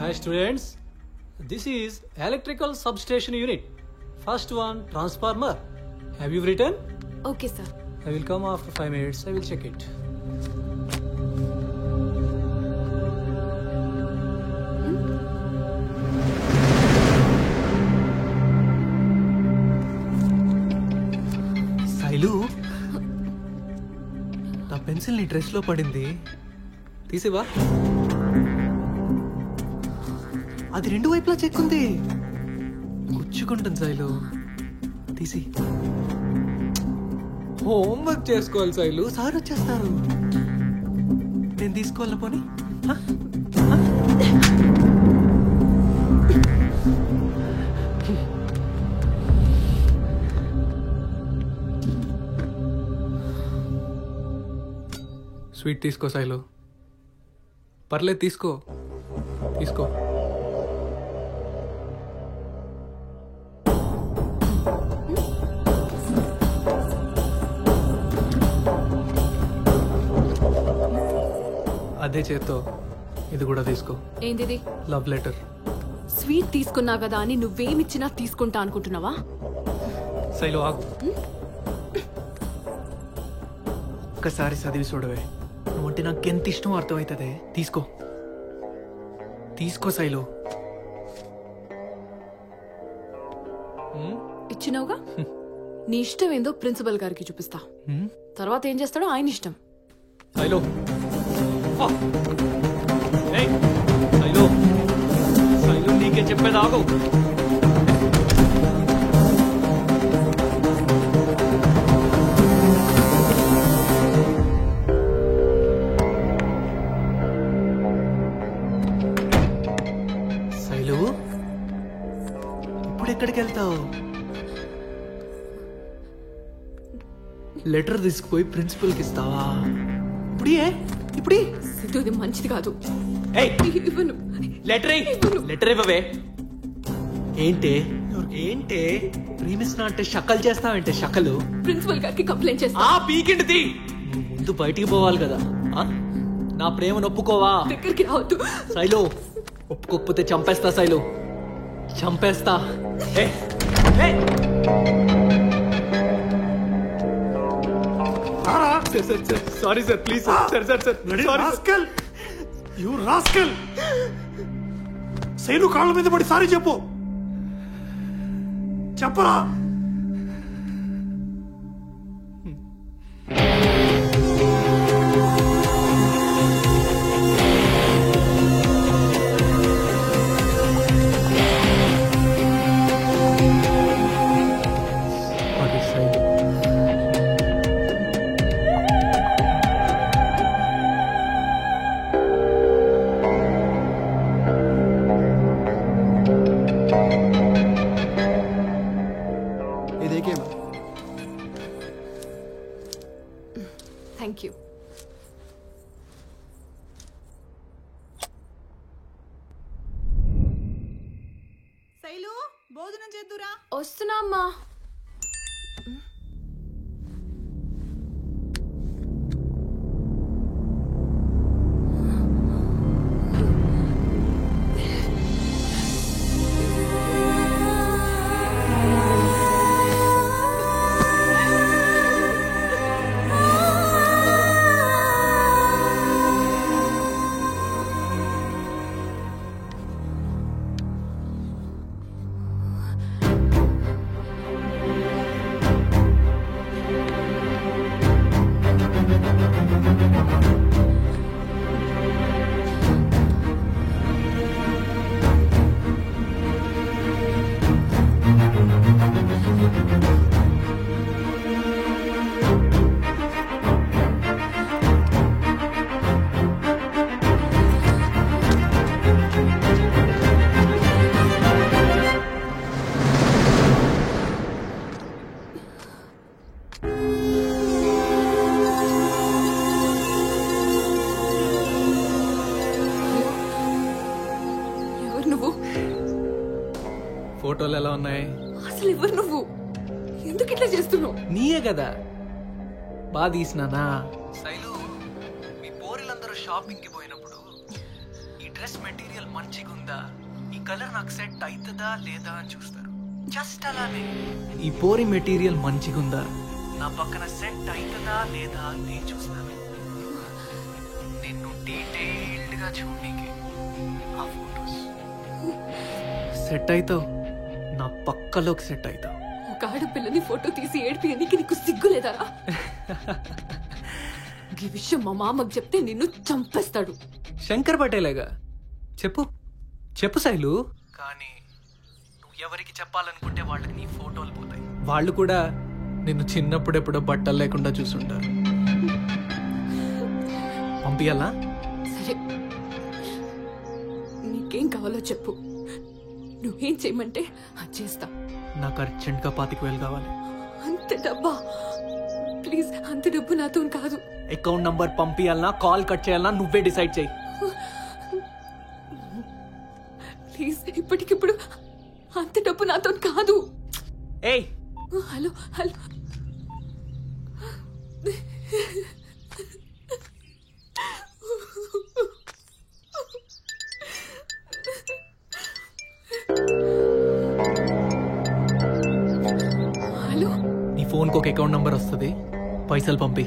Hi students, this is electrical substation unit. First one, transformer. Have you written? Okay, sir. I will come after 5 minutes. I will check it. Shailu నా pencil నీ dress లో పడింది తీసేవా అది రెండు వైపులా చెక్కుంది గుచ్చుకుంటుంది శైలు తీసి homework చేసుకోవాలి శైలు సార్ వచ్చేస్తారు నేను తీసుకోవాలి పోనీ స్వీట్ తీసుకో శైలు పర్లేదు తీసుకో తీసుకో అదే చేత్తో ఇది కూడా తీసుకో ఏంటిది లవ్ లెటర్ స్వీట్ తీసుకున్నా కదా అని నువ్వేమిచ్చినా తీసుకుంటా అనుకుంటున్నావా శైలు ఆగు ఒక్కసారి చదివి చూడవే నువ్వంటే నాకు ఎంత ఇష్టం అర్థమవుతుంది తీసుకో తీసుకో శైలు ఇచ్చినావుగా నీ ఇష్టం ఏందో ప్రిన్సిపల్ గారికి చూపిస్తా తర్వాత ఏం చేస్తాడో ఆయన ఇష్టం శైలు శైలు శైలు నీకే చెప్పేది ఆగు శైలు ఇప్పుడు ఎక్కడికి వెళ్తావు లెటర్ తీసుకుపోయి ప్రిన్సిపల్కి ఇస్తావా ఇప్పుడు సిద్ధు ఇది మంచిది కాదు ఇవ్వను లెటర్ లెటర్ ఇవ్వవే ఏంటే ఏంటే ప్రేమిస్తున్నా అంటే షకలు చేస్తావంటే షకలు ప్రిన్సిపల్ గారికి కంప్లైంట్ చేస్తా పీకింటిది నువ్వు ముందు బయటికి పోవాలి కదా నా ప్రేమను ఒప్పుకోవా దగ్గరికి రావద్దు శైలు ఒప్పుకోకపోతే చంపేస్తా శైలు చంపేస్తా sorry sir please sir you rascal Shailu కాళ్ళ మీద పడి సారీ చెప్పు చెప్పరా థ్యాంక్ యూ శైలు భోజనం చేద్దురా వస్తున్నా అమ్మా ఫోటోలు ఎలా ఉన్నాయి అసలు ఎవరు నువ్వు ఎందుకు ఇట్లా చేస్తున్నావు నీయే కదా బాగా తీసినానా శైలు మీ పోరిలందరూ షాపింగ్ కి పోయినప్పుడు ఈ డ్రెస్ మెటీరియల్ మంచిగా ఉందా, ఈ కలర్ నాకు సెట్ అవుతుందా లేదా అని చూస్తారు. జస్ట్ అలానే ఈ పోరి మెటీరియల్ మంచిగా ఉందా, నా పక్కన సెట్ అవుతుందా లేదా అని నేను చూస్తాను. నిన్ను డీటెయిల్డ్ గా చూడనీకి ఆ ఫోటోస్ సెట్ అవుతావు, నా పక్కలోకి సెట్ అవుతావు. ఒక ఆడపిల్లని ఫోటో తీసి ఏడిపియనికి నీకు సిగ్గులేదరా? ఈ విషయం మా మామకు చెప్తే నిన్ను చంపేస్తాడు. శంకర్ పటేలేగా, చెప్పు చెప్పు శైలు. కానీ నువ్వు ఎవరికి చెప్పాలనుకుంటే వాళ్ళకి నీ ఫోటోలు పోతాయి. వాళ్ళు కూడా నిన్ను చిన్నప్పుడు ఎప్పుడో బట్టలు లేకుండా చూసుంటారు. పంపియాలా? సరే, నీకేం కావాలో చెప్పు, నువ్వేం చేయమంటే అది చేస్తా. నాకు అర్జెంట్గా 25,000 కావాలి. అంత డబ్బా? ప్లీజ్, అంత డబ్బు నాతో కాదు. అకౌంట్ నంబర్ పంపియాలనా, కాల్ కట్ చేయాలనా, నువ్వే డిసైడ్ చేయి. ప్లీజ్, ఇప్పటికిప్పుడు అంత డబ్బు నాతో కాదు. ఏయ్, హలో హలో, హలో. నీ ఫోన్కి ఒక అకౌంట్ నంబర్ వస్తుంది, పైసలు పంపి.